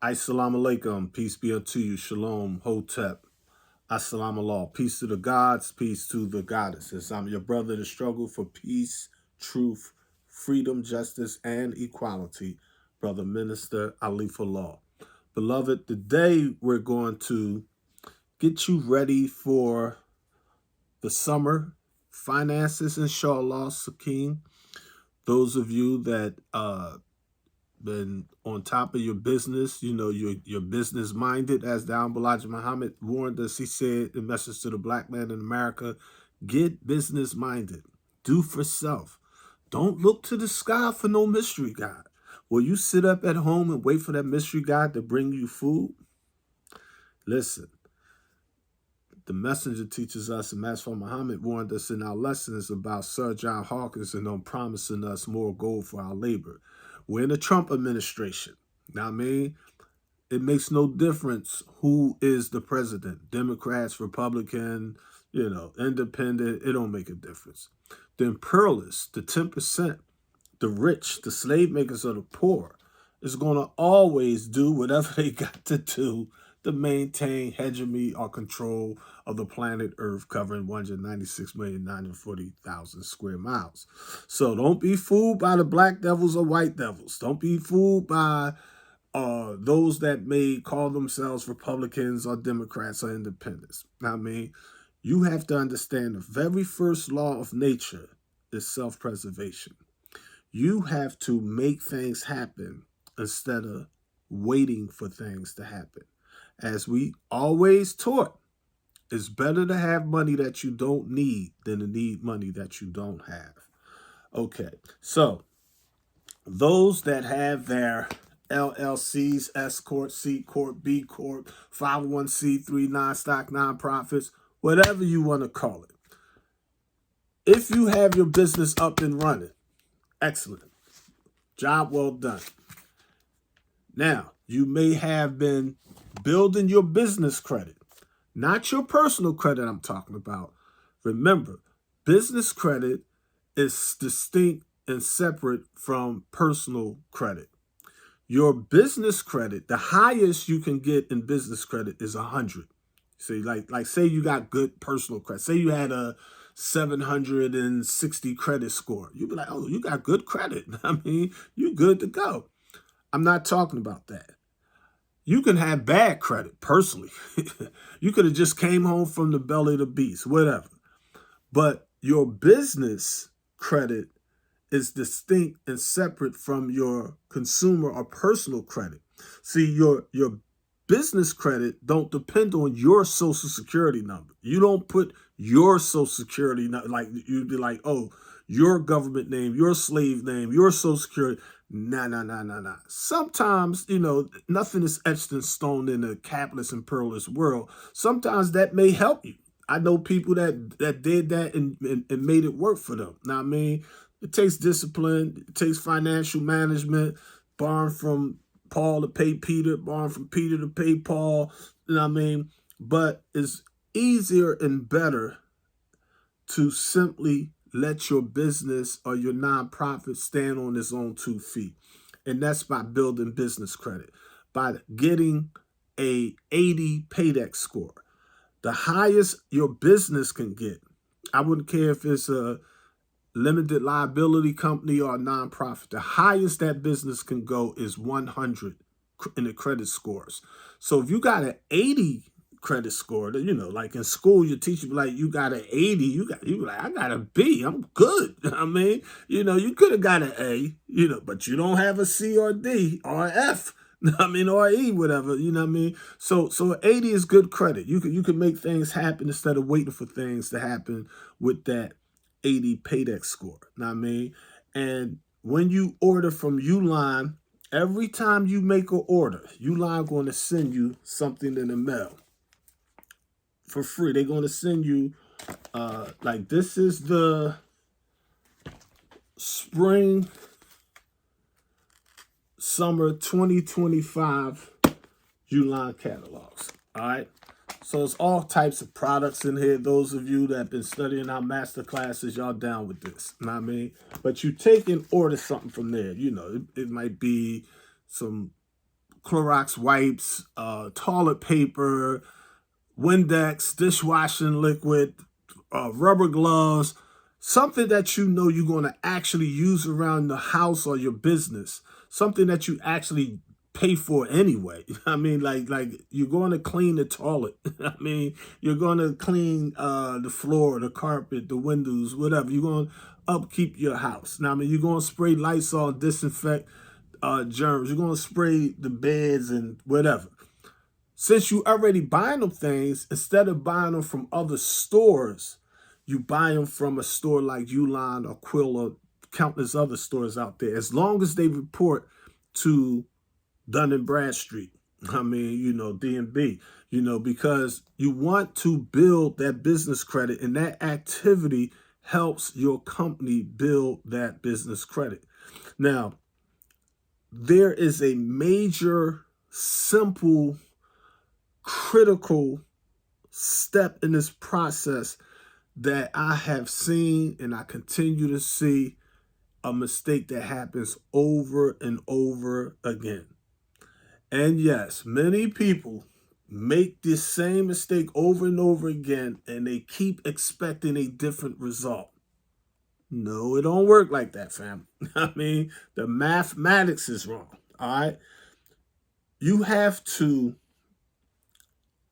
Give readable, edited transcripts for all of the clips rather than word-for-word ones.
Assalamu alaikum. Peace be unto you. Shalom. Hotep. Assalamu Allah. Peace to the gods. Peace to the goddesses. I'm your brother in the struggle for peace, truth, freedom, justice, and equality. Brother Minister Alifullah. Beloved, today we're going to get you ready for the summer finances, inshallah, Sakim. Those of you that been on top of your business, you're business minded, as the Elijah Muhammad warned us. He said, the message to the black man in America, get business minded, do for self. Don't look to the sky for no mystery God. Will you sit up at home and wait for that mystery God to bring you food? Listen, the messenger teaches us, and Master Muhammad warned us in our lessons about Sir John Hawkins and them promising us more gold for our labor. We're in the Trump administration. Now, I mean, it makes no difference who is the president. Democrats, Republican, independent. It don't make a difference. The imperialists, the 10%, the rich, the slave makers of the poor, is going to always do whatever they got to do to maintain hegemony or control of the planet Earth, covering 196,940,000 square miles. So don't be fooled by the black devils or white devils. Don't be fooled by those that may call themselves Republicans or Democrats or independents. I mean, you have to understand the very first law of nature is self-preservation. You have to make things happen instead of waiting for things to happen. As we always taught, it's better to have money that you don't need than to need money that you don't have. Okay, so those that have their LLCs, S Corp, C Corp, B Corp, 501c3, non-stock, nonprofits, whatever you want to call it. If you have your business up and running, excellent. Job well done. Now, you may have been building your business credit, not your personal credit I'm talking about. Remember, business credit is distinct and separate from personal credit. Your business credit, the highest you can get in business credit is 100. See, like say you got good personal credit. Say you had a 760 credit score. You'd be like, oh, you got good credit. I mean, you good to go. I'm not talking about that. You can have bad credit personally. You could have just came home from the belly of the beast, whatever. But your business credit is distinct and separate from your consumer or personal credit. See, your business credit don't depend on your social security number. You don't put your social security number, like you'd be like, oh, your government name, your slave name, your social security. Nah. Sometimes, nothing is etched in stone in the capitalist imperialist world. Sometimes that may help you. I know people that did that and made it work for them. Now, I mean, it takes discipline. It takes financial management, borrowing from Paul to pay Peter, borrowing from Peter to pay Paul. You know what I mean? But it's easier and better to simply let your business or your nonprofit stand on its own 2 feet. And that's by building business credit, by getting a 80 paydex score. The highest your business can get, I wouldn't care if it's a limited liability company or a nonprofit, the highest that business can go is 100 in the credit scores. So if you got an 80 credit score, like in school, your teacher be like, you got an 80, you be like, I got a B, I'm good. I mean, you could have got an A, but you don't have a C or D or an F. Or E, whatever, you know what I mean? So 80 is good credit. You can make things happen instead of waiting for things to happen with that 80 paydex score. Know what I mean? And when you order from Uline, every time you make an order, Uline going to send you something in the mail for free. They're going to send you, like this is the spring, summer 2025 Uline catalogs. All right. So it's all types of products in here. Those of you that have been studying our master classes, y'all down with this. You know what I mean? But you take and order something from there. It might be some Clorox wipes, toilet paper, Windex, dishwashing liquid, rubber gloves, something that you know you're going to actually use around the house or your business, something that you actually pay for anyway. I mean, like you're going to clean the toilet. I mean, you're going to clean the floor, the carpet, the windows, whatever. You're going to upkeep your house. Now, I mean, you're going to spray Lysol, disinfect germs. You're going to spray the beds and whatever. Since you already buying them things, instead of buying them from other stores, you buy them from a store like Uline or Quill or countless other stores out there. As long as they report to Dun&Bradstreet, I mean, you know, D&B, you know, because you want to build that business credit, and that activity helps your company build that business credit. Now, there is a major, simple, critical step in this process that I have seen and I continue to see a mistake that happens over and over again. And yes, many people make this same mistake over and over again, and they keep expecting a different result. No, it don't work like that, fam. I mean, the mathematics is wrong, all right? You have to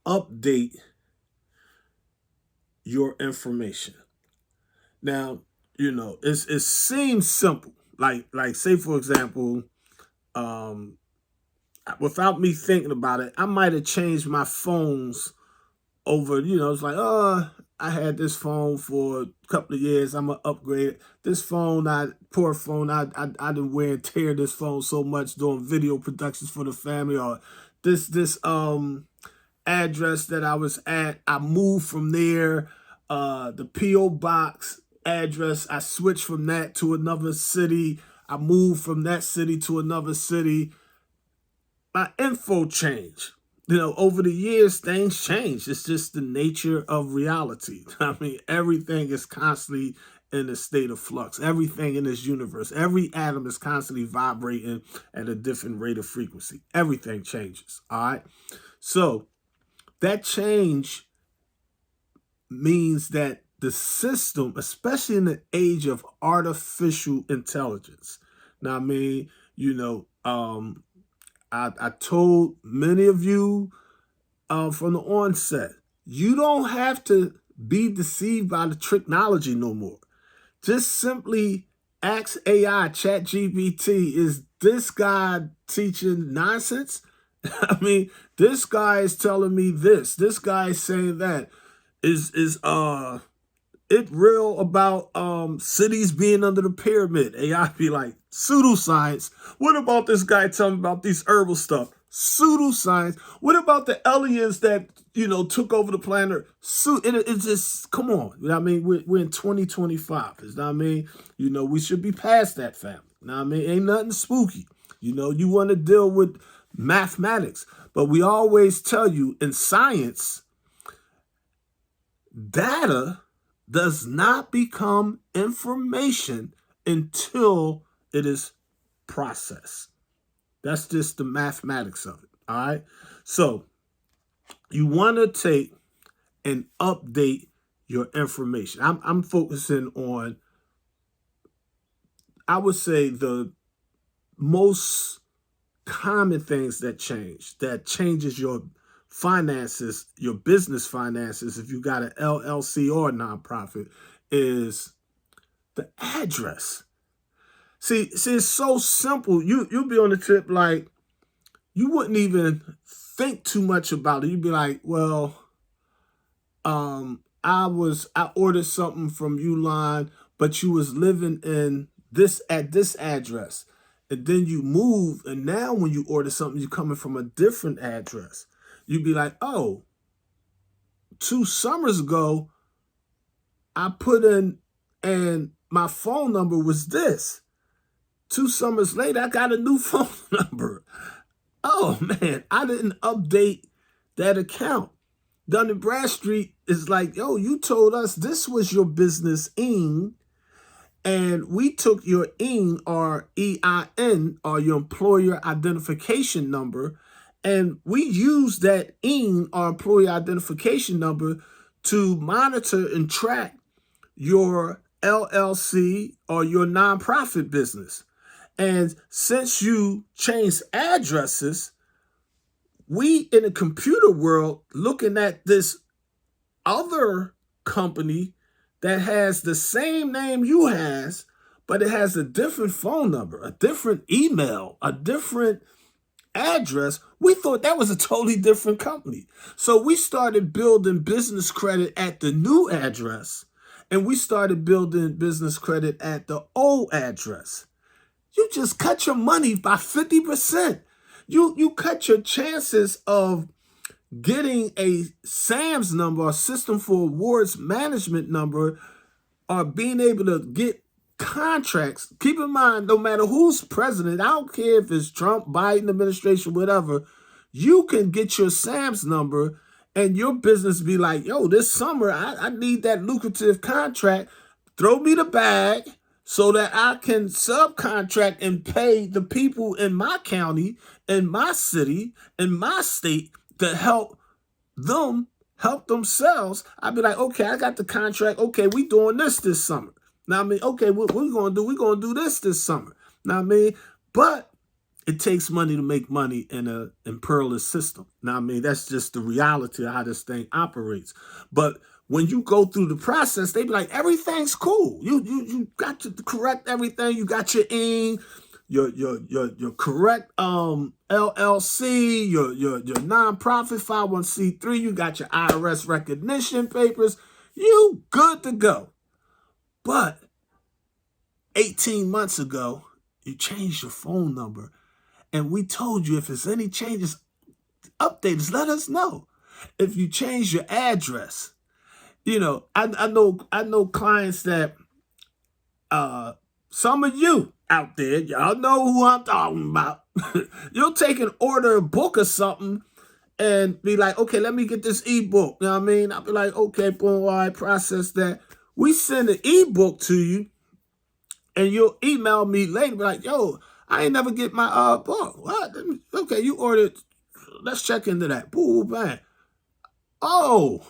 update your information. Now, you know, it seems simple. Like say for example, without me thinking about it, I might have changed my phones over, you know, it's like, oh, I had this phone for a couple of years. I'm gonna upgrade it. This phone, poor phone, I didn't wear and tear this phone so much doing video productions for the family, or this address that I was at, I moved from there. The P.O. box address, I switched from that to another city. I moved from that city to another city. My info changed. You know, over the years, things change. It's just the nature of reality. I mean, everything is constantly in a state of flux. Everything in this universe, every atom is constantly vibrating at a different rate of frequency. Everything changes, all right? So that change means that the system, especially in the age of artificial intelligence, now, I mean, you know, I told many of you from the onset, you don't have to be deceived by the technology no more. Just simply ask AI, ChatGPT, is this guy teaching nonsense? I mean, this guy is telling me this. This guy is saying that. Is it real about cities being under the pyramid? AI be like, pseudoscience. What about this guy telling about these herbal stuff? Pseudoscience. What about the aliens that, you know, took over the planet? It's just, come on. You know what I mean? We're in 2025. You know what I mean? You know, we should be past that, family. You know what I mean? Ain't nothing spooky. You know, you want to deal with mathematics. But we always tell you in science, data does not become information until it is processed. That's just the mathematics of it, all right? So you want to take and update your information. I'm focusing on, I would say, the most common things that changes your finances, your business finances, if you got an LLC or a nonprofit, is the address. See, it's so simple. You'll be on the trip, like, you wouldn't even think too much about it. You'd be like, well, I ordered something from Uline, but you was living in at this address. And then you move, and now when you order something, you're coming from a different address. You'd be like, oh, 2 summers ago, I put in, and my phone number was this. 2 summers later, I got a new phone number. Oh, man, I didn't update that account. Dun&Bradstreet is like, yo, you told us this was your business IN, and we took your IN, or EIN, or your employer identification number, And we use that EIN, our employee identification number, to monitor and track your LLC or your nonprofit business. And since you changed addresses, we in the computer world looking at this other company that has the same name you has, but it has a different phone number, a different email, a different address. We thought that was a totally different company. So we started building business credit at the new address, and we started building business credit at the old address. You just cut your money by 50%. You cut your chances of getting a SAMS number, a System for Awards Management number, or being able to get contracts. Keep in mind, no matter who's president, I don't care if it's Trump, Biden administration, whatever, you can get your SAMS number and your business be like, yo, this summer, I need that lucrative contract. Throw me the bag so that I can subcontract and pay the people in my county, in my city, in my state to help them help themselves. I'd be like, okay, I got the contract. Okay, we doing this summer. Now, I mean, okay, what we going to do? We're going to do this summer. Now, I mean, but it takes money to make money in an imperialist system. Now, I mean, that's just the reality of how this thing operates. But when you go through the process, they be like, everything's cool. You got to correct everything. You got your EIN, your correct LLC, your nonprofit 501c3. You got your IRS recognition papers. You good to go. But 18 months ago, you changed your phone number, and we told you if there's any changes, update us, let us know. If you change your address, you know, I know clients that some of you out there, y'all know who I'm talking about. You'll take an order, a book or something, and be like, okay, let me get this ebook. You know what I mean? I'll be like, okay, boom, all right, process that. We send an ebook to you, and you'll email me later, be like, yo, I ain't never get my book. What? Okay, you ordered. Let's check into that. Boom, bang. Oh,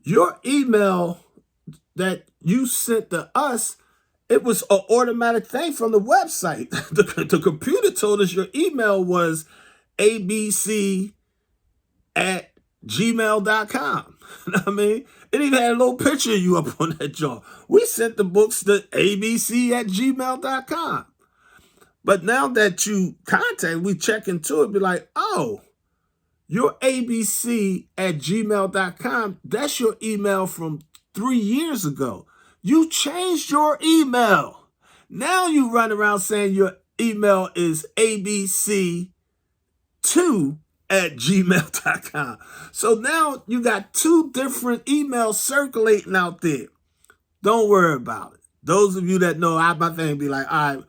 your email that you sent to us, it was an automatic thing from the website. The computer told us your email was abc@gmail.com. You know what I mean? It even had a little picture of you up on that joint. We sent the books to abc@gmail.com. But now that you contact, we check into it, be like, oh, your abc@gmail.com, that's your email from 3 years ago. You changed your email. Now you run around saying your email is abc2@gmail.com. So now you got two different emails circulating out there. Don't worry about it. Those of you that know, my thing be like, all right,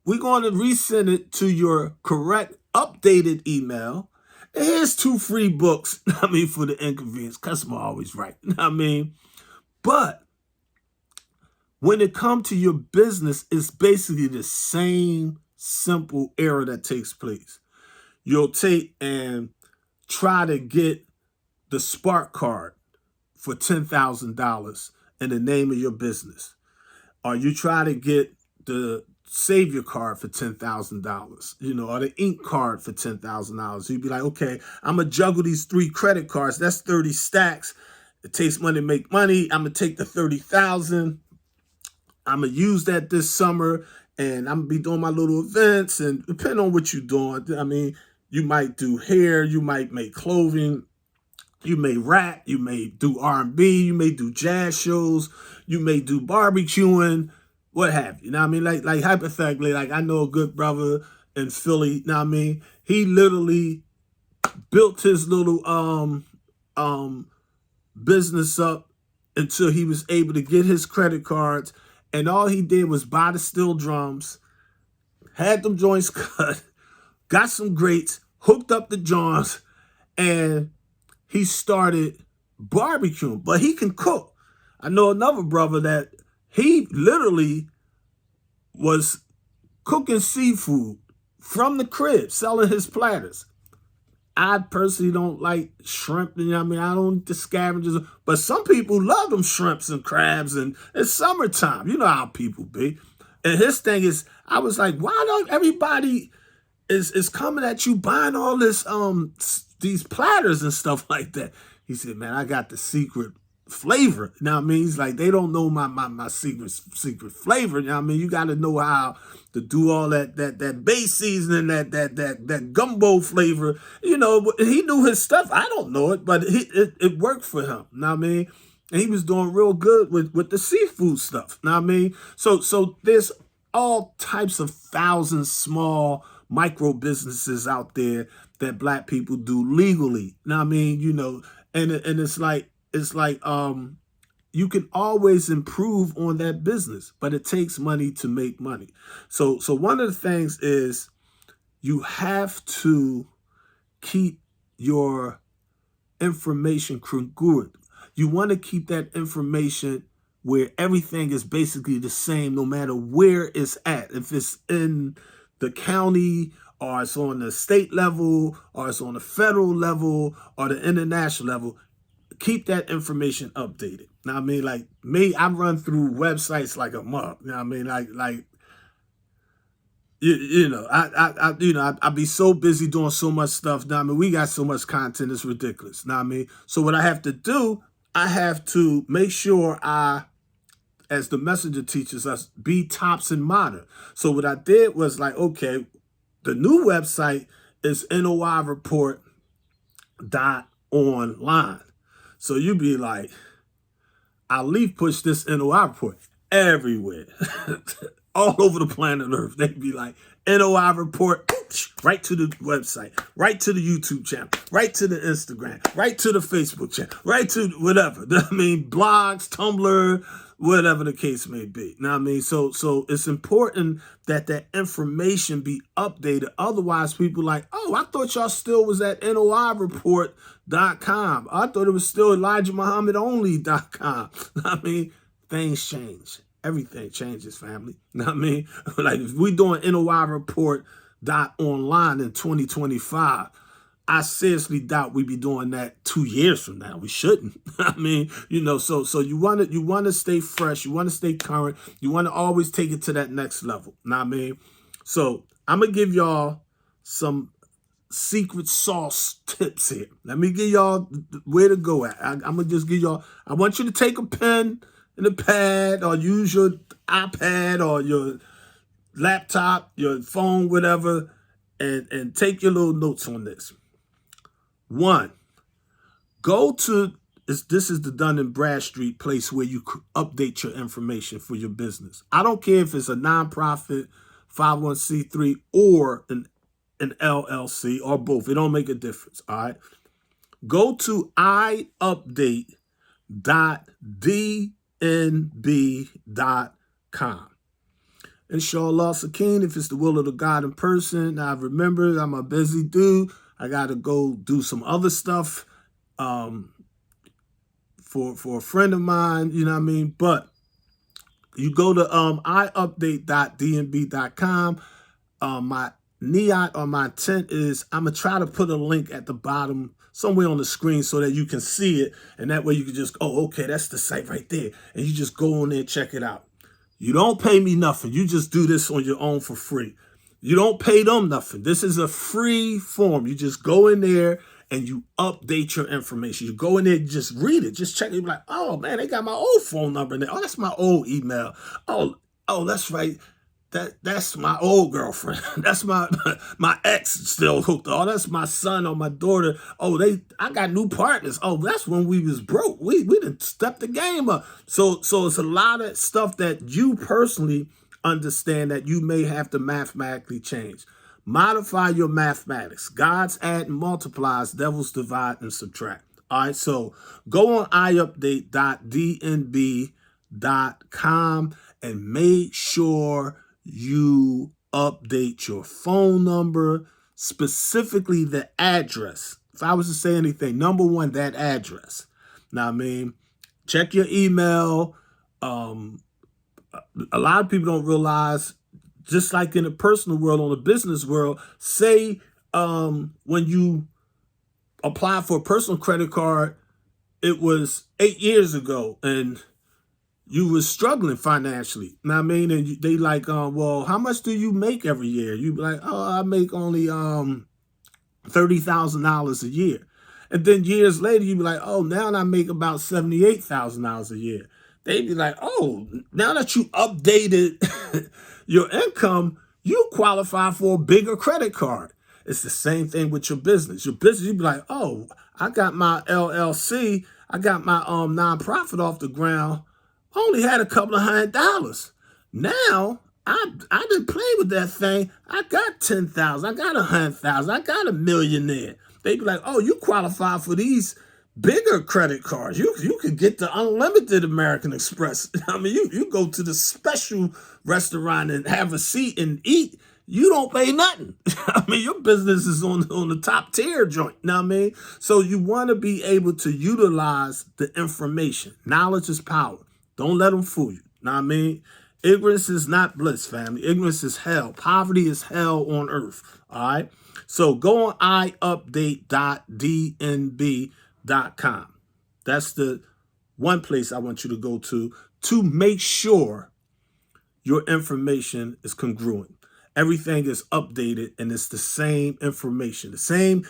we're going to resend it to your correct updated email. And here's 2 free books, I mean, for the inconvenience. Customer always right. I mean, but when it comes to your business, it's basically the same simple error that takes place. You'll take and try to get the Spark card for $10,000 in the name of your business. Or you try to get the Savior card for $10,000, you know, or the Ink card for $10,000. You'd be like, okay, I'm going to juggle these 3 credit cards. That's 30 stacks. It takes money to make money. I'm going to take the 30,000. I'm going to use that this summer, and I'm going to be doing my little events, and depending on what you're doing, I mean, you might do hair, you might make clothing, you may rap, you may do R&B, you may do jazz shows, you may do barbecuing, what have you. You know what I mean? Like hypothetically, like I know a good brother in Philly, you know what I mean? He literally built his little business up until he was able to get his credit cards, and all he did was buy the steel drums, had them joints cut, got some grates, hooked up the joints, and he started barbecuing. But he can cook. I know another brother that he literally was cooking seafood from the crib, selling his platters. I personally don't like shrimp. You know what I mean? I don't eat the scavengers. But some people love them shrimps and crabs, and it's summertime. You know how people be. And his thing is, I was like, why don't everybody is coming at you buying all this these platters and stuff like that? He said, man, I got the secret flavor. You know what I mean? He's like, they don't know my secret flavor. You know what I mean? You got to know how to do all that base seasoning, that gumbo flavor. You know, he knew his stuff. I don't know it, but it worked for him. You know what I mean? And he was doing real good with the seafood stuff. You know what I mean? So there's all types of thousands small micro businesses out there that black people do legally. You know what I mean? You know, and it's like you can always improve on that business, but it takes money to make money. So one of the things is you have to keep your information congruent. You want to keep that information where everything is basically the same no matter where it's at. If it's in the county, or it's on the state level, or it's on the federal level, or the international level, keep that information updated. Now, I mean, like me, I run through websites like a mug. You know what I mean? Like I be so busy doing so much stuff. Now, I mean, we got so much content, it's ridiculous. Now, I mean, so what I have to do, I have to make sure as the messenger teaches us, be tops and modern. So what I did was like, okay, the new website is noireport.online. So you be like, I'll leave push this NOI report everywhere, all over the planet Earth. They'd be like, NOI report, right to the website, right to the YouTube channel, right to the Instagram, right to the Facebook channel, right to whatever. I mean, blogs, Tumblr, whatever the case may be. Now, I mean, so it's important that that information be updated. Otherwise, people like, oh, I thought y'all still was at noireport.com. I thought it was still ElijahMuhammadOnly.com. I mean, things change. Everything changes, family. You know what I mean? Like, if we doing noireport.online in 2025, I seriously doubt we'd be doing that 2 years from now. We shouldn't. I mean, you know, so you want to stay fresh. You want to stay current. You want to always take it to that next level. Know what I mean? So I'm going to give y'all some secret sauce tips here. Let me give y'all where to go at. I'm going to just give y'all, I want you to take a pen and a pad, or use your iPad or your laptop, your phone, whatever, and take your little notes on this. 1, go to, this is the Dun&Bradstreet place where you update your information for your business. I don't care if it's a nonprofit, 501c3, or an LLC, or both. It don't make a difference, all right? Go to iupdate.dnb.com. Inshallah, Sakeen, if it's the will of the God in person. Now, remember, I'm a busy dude. I got to go do some other stuff for a friend of mine, you know what I mean? But you go to iupdate.dnb.com. My niyat or my intent is I'm going to try to put a link at the bottom somewhere on the screen so that you can see it. And that way you can just, oh, okay, that's the site right there. And you just go on there and check it out. You don't pay me nothing. You just do this on your own for free. You don't pay them nothing. This is a free form. You just go in there and you update your information. You go in there, you just read it. Just check it. You're like, oh, man, they got my old phone number in there. Oh, that's my old email. Oh, that's right. That's my old girlfriend. That's my ex still hooked up. Oh, that's my son or my daughter. Oh, I got new partners. Oh, that's when we was broke. We done stepped the game up. So it's a lot of stuff that you personally understand that you may have to mathematically change. Modify your mathematics. God's add and multiplies, devils divide and subtract. All right, so go on iupdate.dnb.com and make sure you update your phone number, specifically the address. If I was to say anything, number 1, that address. Now, I mean, check your email. A lot of people don't realize, just like in the personal world, on the business world, say when you apply for a personal credit card, it was 8 years ago, and you was struggling financially. Know what I mean? And they like, well, how much do you make every year? You be like, oh, I make only $30,000 a year. And then years later, you be like, oh, now I make about $78,000 a year. They be like, oh, now that you updated your income, you qualify for a bigger credit card. It's the same thing with your business. Your business, you be like, oh, I got my LLC, I got my nonprofit off the ground. I only had a couple of $100. Now I didn't play with that thing. I got 10,000. I got 100,000. I got a millionaire. They be like, oh, you qualify for these bigger credit cards. You can get the unlimited American Express. I mean, you go to the special restaurant and have a seat and eat. You don't pay nothing. I mean, your business is on the top tier joint. You know what I mean? So you want to be able to utilize the information. Knowledge is power. Don't let them fool you. Know what I mean? Ignorance is not bliss, family. Ignorance is hell. Poverty is hell on earth. All right? So go on iupdate.dnb.com. That's the one place I want you to go to make sure your information is congruent. Everything is updated and it's the same information. The same,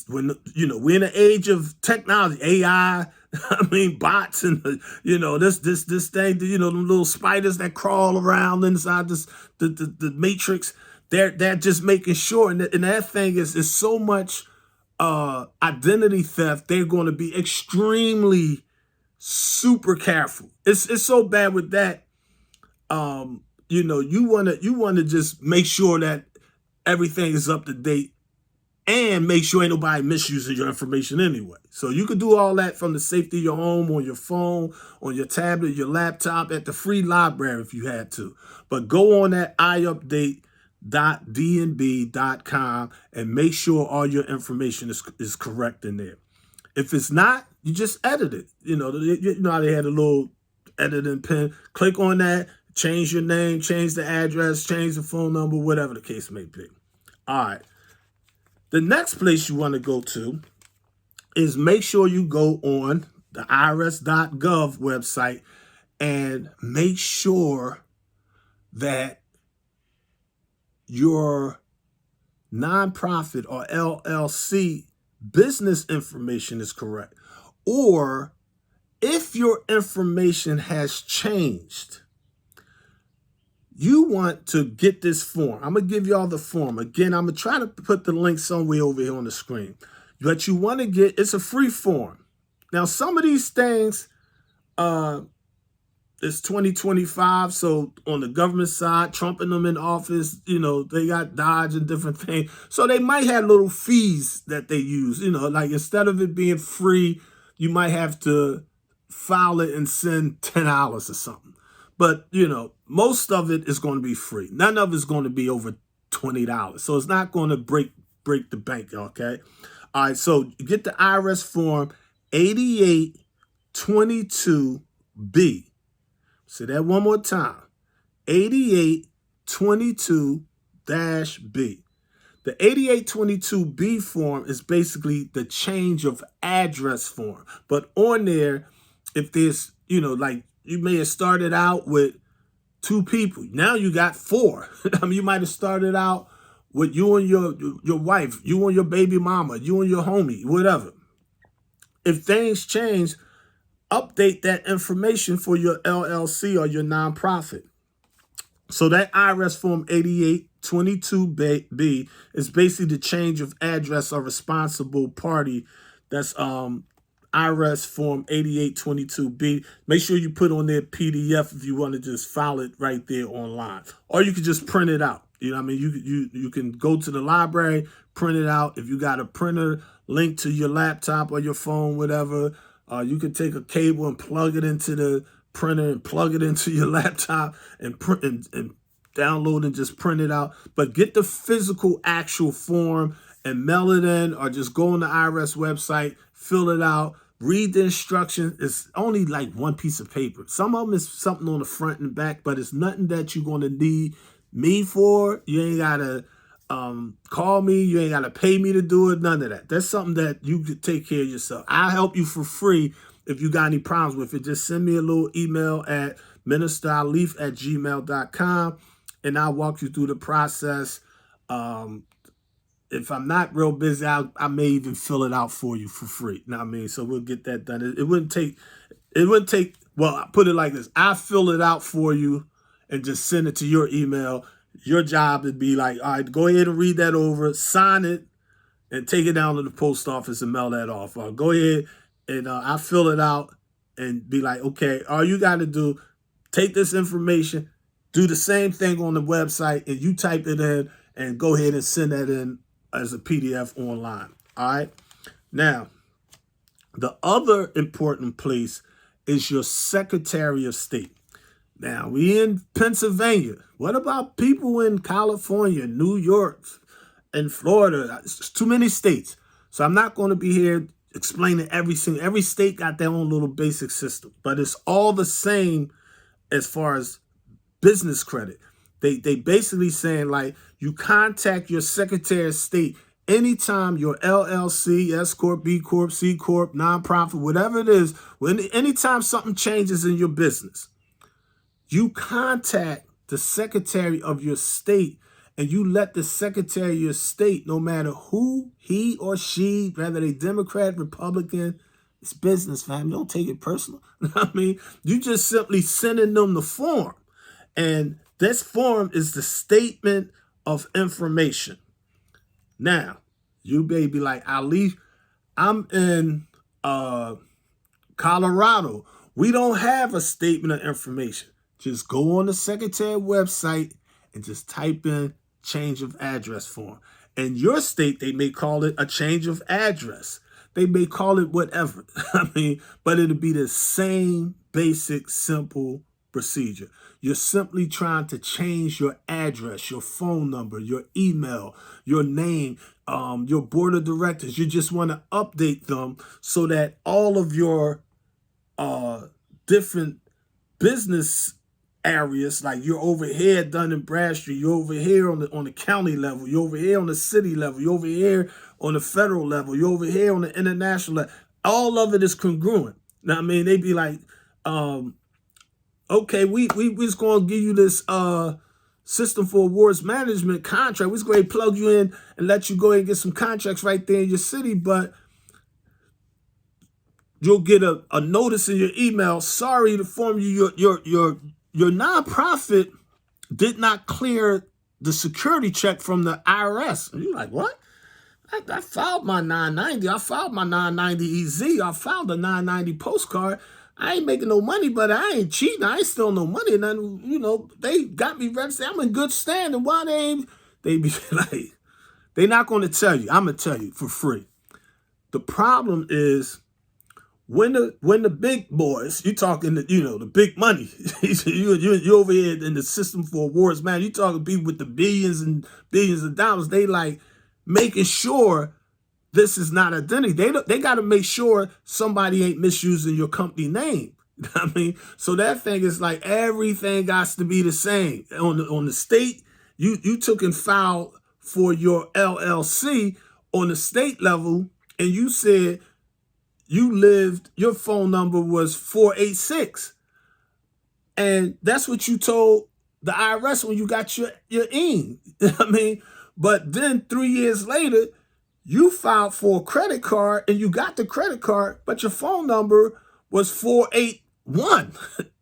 when we're in the age of technology, AI, I mean bots and this thing, them little spiders that crawl around inside the matrix. They're just making sure, and that thing is so much identity theft. They're going to be extremely super careful. It's so bad with that. You want to just make sure that everything is up to date and make sure ain't nobody misusing your information anyway. So you can do all that from the safety of your home, on your phone, on your tablet, your laptop, at the free library if you had to. But go on that iupdate.dnb.com and make sure all your information is correct in there. If it's not, you just edit it. You know how they had a little editing pen. Click on that, change your name, change the address, change the phone number, whatever the case may be. All right. The next place you want to go to is make sure you go on the irs.gov website and make sure that your nonprofit or LLC business information is correct. Or if your information has changed, you want to get this form. I'm going to give y'all the form. Again, I'm going to try to put the link somewhere over here on the screen. But you want to get, it's a free form. Now, some of these things, it's 2025. So on the government side, Trump and them in office, they got Dodge and different things. So they might have little fees that they use, like instead of it being free, you might have to file it and send $10 or something. But, most of it is going to be free. None of it is going to be over $20. So it's not going to break the bank, okay? All right, so get the IRS form 8822B. Say that one more time. 8822-B. The 8822B form is basically the change of address form. But on there, if there's, like you may have started out with 2 people. Now you got 4. I mean, you might have started out with you and your wife, you and your baby mama, you and your homie, whatever. If things change, update that information for your LLC or your nonprofit. So that IRS form 8822B is basically the change of address or responsible party. That's IRS form 8822B. Make sure you put on their PDF if you want to just file it right there online. Or you can just print it out. You know what I mean? You can go to the library, print it out. If you got a printer linked to your laptop or your phone, whatever, you can take a cable and plug it into the printer and plug it into your laptop and print and download and just print it out. But get the physical actual form and mail it in, or just go on the IRS website, fill it out, read the instructions. It's only like one piece of paper. Some of them is something on the front and back, but it's nothing that you're going to need me for. You ain't got to call me. You ain't got to pay me to do it. None of that. That's something that you could take care of yourself. I'll help you for free if you got any problems with it. Just send me a little email at ministeralif@gmail.com, and I'll walk you through the process. If I'm not real busy, I may even fill it out for you for free. You know what I mean? So we'll get that done. It wouldn't take, well, I put it like this. I fill it out for you and just send it to your email. Your job would be like, all right, go ahead and read that over, sign it, and take it down to the post office and mail that off. Or go ahead and I fill it out and be like, okay, all you got to do, take this information, do the same thing on the website, and you type it in and go ahead and send that in as a PDF online. All right. Now, the other important place is your Secretary of State. Now, we in Pennsylvania. What about people in California, New York, and Florida? It's too many states. So I'm not going to be here explaining every state got their own little basic system, but it's all the same as far as business credit. They basically saying like you contact your Secretary of State anytime your LLC, S Corp, B Corp, C Corp, nonprofit, whatever it is, anytime something changes in your business, you contact the Secretary of your state and you let the Secretary of your state, no matter who he or she, whether they Democrat, Republican, it's business, fam. Don't take it personal. I mean, you just simply sending them the form. And this form is the statement of information. Now, you may be like, Ali, I'm in Colorado. We don't have a statement of information. Just go on the Secretary website and just type in change of address form. In your state, they may call it a change of address. They may call it whatever. I mean, but it'll be the same basic, simple procedure. You're simply trying to change your address, your phone number, your email, your name, your board of directors. You just want to update them so that all of your different business areas, like you're over here at dun&bradstreet, you're over here on the county level, you're over here on the city level, you're over here on the federal level, you're over here on the international level. All of it is congruent. Now, I mean, they be like, okay, we just going to give you this system for awards management contract. We're just going to plug you in and let you go ahead and get some contracts right there in your city, but you'll get a notice in your email. Sorry to inform you, your nonprofit did not clear the security check from the IRS. And you're like, what? I filed my 990. I filed my 990 EZ. I filed a 990 postcard. I ain't making no money, but I ain't cheating. I ain't stealing no money. And then, you know, they got me registered. I'm in good standing. Why they ain't? They be like, they're not going to tell you. I'm going to tell you for free. The problem is, when the big boys, you talking, the big money, you over here in the system for awards, man, you talking people with the billions and billions of dollars, they like making sure this is not identity. They got to make sure somebody ain't misusing your company name. I mean, so that thing is like everything got to be the same. On the state, you took and filed for your LLC on the state level, and you said, your phone number was 486. And that's what you told the IRS when you got your EIN. I mean, but then 3 years later, you filed for a credit card and you got the credit card, but your phone number was 481.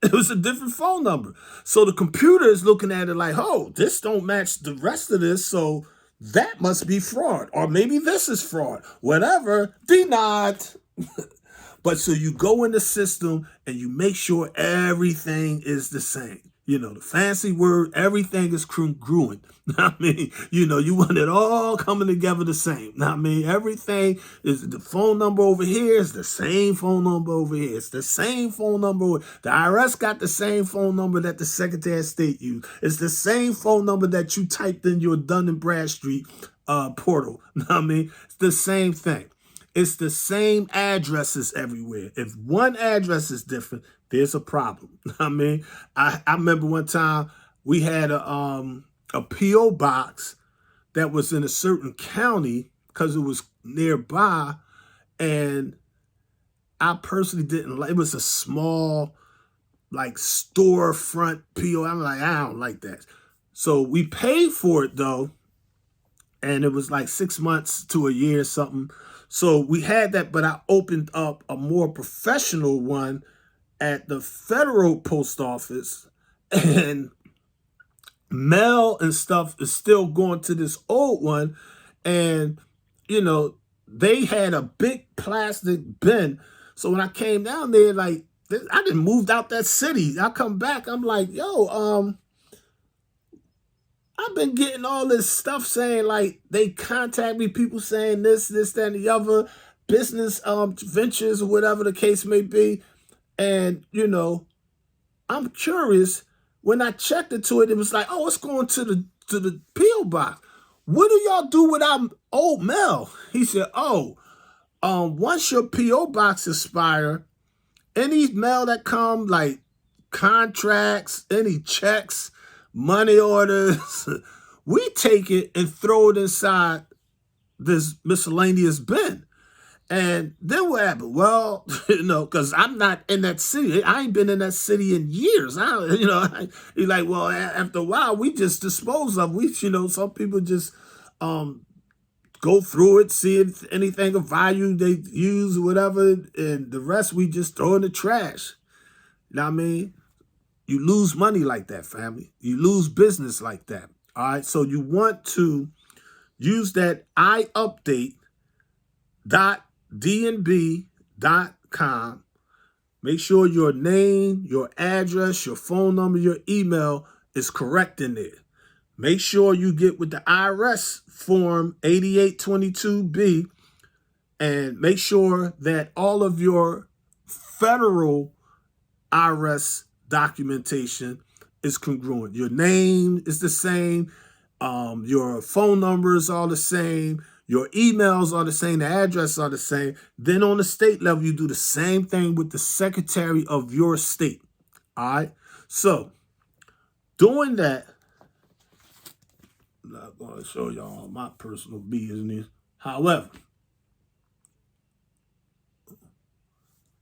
It was a different phone number. So the computer is looking at it like, oh, this don't match the rest of this, so that must be fraud. Or maybe this is fraud. Whatever, denied. But so you go in the system and you make sure everything is the same. The fancy word, everything is congruent. I mean, you want it all coming together the same. I mean, everything is, the phone number over here is the same phone number over here. It's the same phone number. The IRS got the same phone number that the Secretary of State used. It's the same phone number that you typed in your Dun&Bradstreet portal. I mean, it's the same thing. It's the same addresses everywhere. If one address is different, there's a problem. I mean, I remember one time we had a P.O. box that was in a certain county because it was nearby, and I personally didn't like. It was a small, like, storefront PO. I'm like, I don't like that. So we paid for it though, and it was like 6 months to a year or something. So we had that, but I opened up a more professional one at the federal post office, and mail and stuff is still going to this old one. And, they had a big plastic bin. So when I came down there, like, I didn't moved out that city. I come back, I'm like, yo, I've been getting all this stuff saying, like, they contact me, people saying this, that, and the other, business ventures or whatever the case may be. And, I'm curious. When I checked into it, it was like, oh, it's going to the P.O. box. What do y'all do with our old mail? He said, oh, once your P.O. box expire, any mail that come, like contracts, any checks, money orders, we take it and throw it inside this miscellaneous bin. And then what happened? Well, because I'm not in that city. I ain't been in that city in years. He's like, well, after a while, we just dispose of. Some people just go through it, see if anything of value they use or whatever, and the rest we just throw in the trash. You know what I mean? You lose money like that, family. You lose business like that. All right, so you want to use that iupdate.dnb.com. Make sure your name, your address, your phone number, your email is correct in there. Make sure you get with the IRS form 8822B, and make sure that all of your federal IRS documentation is congruent. Your name is the same. Your phone numbers are the same. Your emails are the same. The address are the same. Then on the state level, you do the same thing with the secretary of your state. All right. So doing that, I'm not going to show y'all my personal business. However,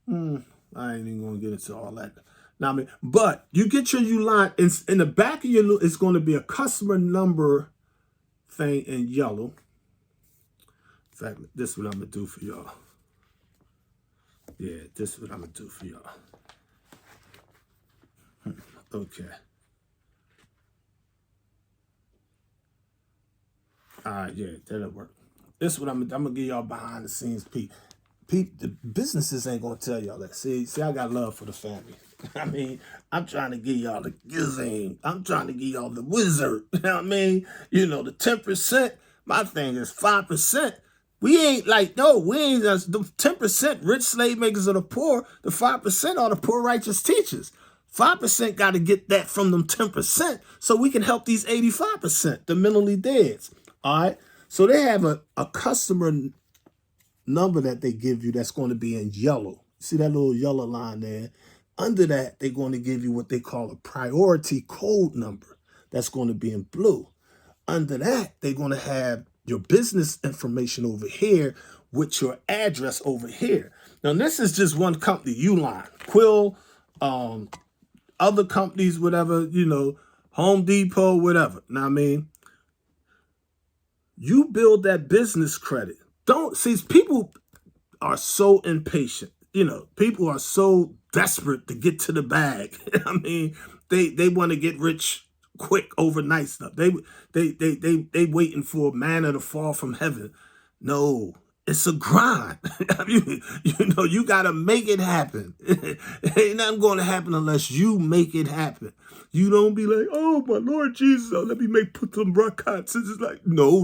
I ain't even going to get into all that. Now, but you get your U-line. In the back of your, it's going to be a customer number thing in yellow. In fact, this is what I'm going to do for y'all. Yeah, this is what I'm going to do for y'all. Okay. All right, yeah, that'll work. This is what I'm going to give y'all behind the scenes, Pete. The businesses ain't going to tell y'all that. See, I got love for the family. I'm trying to give y'all the gizzing. I'm trying to give y'all the wizard. You know what I mean? The 10%. My thing is 5%. We ain't like, no, we ain't the 10% rich slave makers of the poor. The 5% are the poor righteous teachers. 5% got to get that from them 10% so we can help these 85%, the mentally deads. All right. So they have a customer number that they give you that's going to be in yellow. See that little yellow line there? Under that, they're going to give you what they call a priority code number. That's going to be in blue. Under that, they're going to have your business information over here with your address over here. Now, this is just one company, Uline, Quill, other companies, whatever, Home Depot, whatever. Now, you build that business credit. People are so impatient. People are so desperate to get to the bag. They want to get rich quick overnight stuff. They waiting for manna to fall from heaven. No, it's a grind. You gotta make it happen. Ain't nothing going to happen unless you make it happen. You don't be like, oh my Lord Jesus, let me put some records. It's like, no.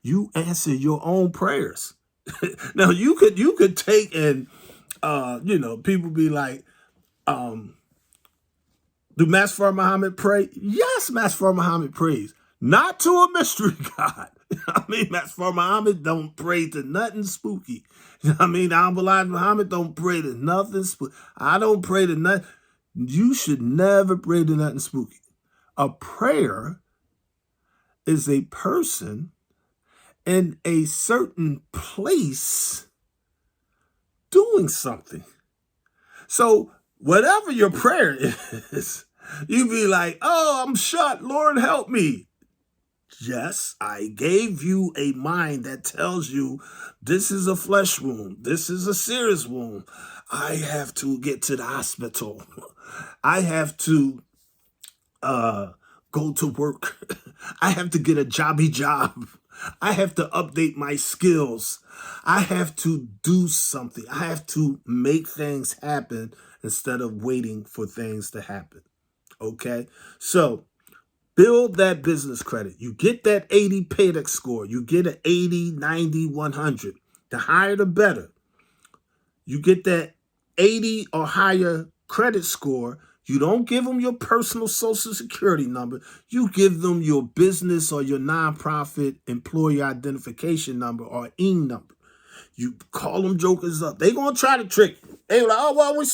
You answer your own prayers. Now you could take and people be like, do Master Muhammad pray? Yes, Master Muhammad prays. Not to a mystery God. Master Muhammad don't pray to nothing spooky. Alhamdulillah, Muhammad don't pray to nothing spooky. I don't pray to nothing. You should never pray to nothing spooky. A prayer is a person in a certain place doing something. So whatever your prayer is, you be like, oh, I'm shut. Lord, help me. Yes, I gave you a mind that tells you this is a flesh wound. This is a serious wound. I have to get to the hospital. I have to uh, go to work. I have to get a jobby job. I have to update my skills. I have to do something. I have to make things happen instead of waiting for things to happen. Okay? So build that business credit. You get that 80 paydex score. You get an 80, 90, 100. The higher, the better. You get that 80 or higher credit score. You don't give them your personal social security number. You give them your business or your nonprofit employee identification number or EIN number. You call them jokers up. They gonna try to trick you. They like, oh, well, we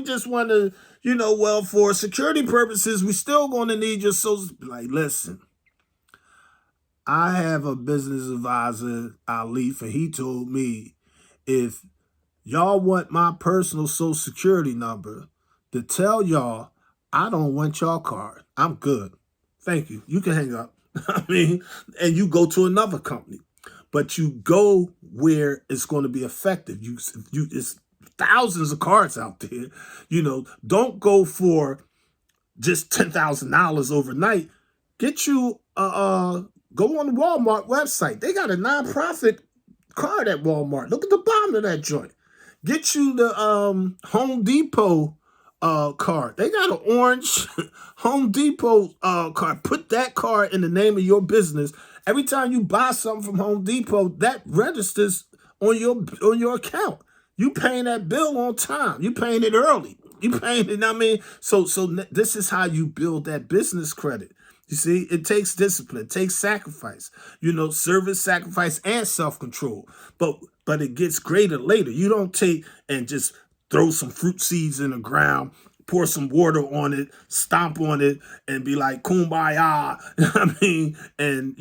just want to, well, for security purposes, we still gonna need your social. Like, listen, I have a business advisor, Alif, and he told me if y'all want my personal social security number to tell y'all I don't want y'all card. I'm good. Thank you. You can hang up. I mean, and you go to another company. But you go where it's going to be effective. It's thousands of cards out there. Don't go for just $10,000 overnight. Get you go on the Walmart website. They got a nonprofit card at Walmart. Look at the bottom of that joint. Get you the Home Depot card. They got an orange Home Depot card. Put that card in the name of your business. Every time you buy something from Home Depot, that registers on your account. You paying that bill on time. You paying it early. You paying it. I mean, so this is how you build that business credit. You see, it takes discipline, it takes sacrifice, service, sacrifice, and self-control. But it gets greater later. You don't take and just throw some fruit seeds in the ground, pour some water on it, stomp on it, and be like, kumbaya. I mean, and,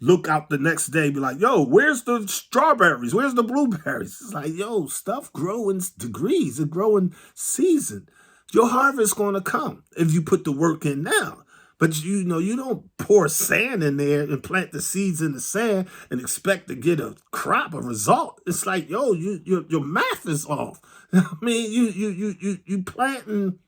look out the next day, be like, yo, where's the strawberries? Where's the blueberries? It's like, yo, stuff grow in degrees. It grow in season. Your harvest's going to come if you put the work in now. But you don't pour sand in there and plant the seeds in the sand and expect to get a crop, a result. It's like, yo, your math is off. I mean, you planting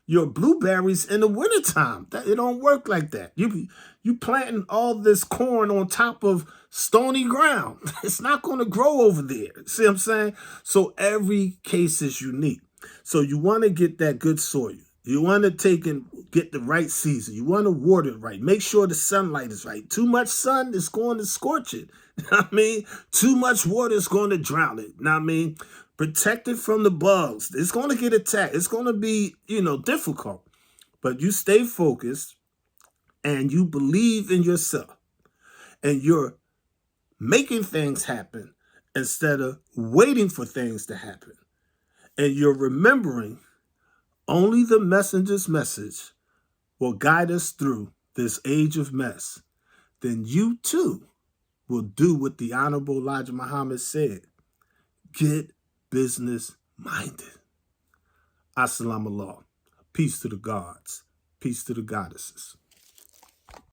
your blueberries in the wintertime. It don't work like that. You planting all this corn on top of stony ground. It's not going to grow over there. See what I'm saying? So every case is unique. So you want to get that good soil. You want to take and get the right season. You want to water it right. Make sure the sunlight is right. Too much sun is going to scorch it. I mean, too much water is going to drown it. I mean, protect it from the bugs. It's going to get attacked. It's going to be, difficult. But you stay focused and you believe in yourself. And you're making things happen instead of waiting for things to happen. And you're remembering only the messenger's message will guide us through this age of mess. Then you too will do what the Honorable Elijah Muhammad said. Get business minded. Assalamu alaikum. Peace to the gods. Peace to the goddesses.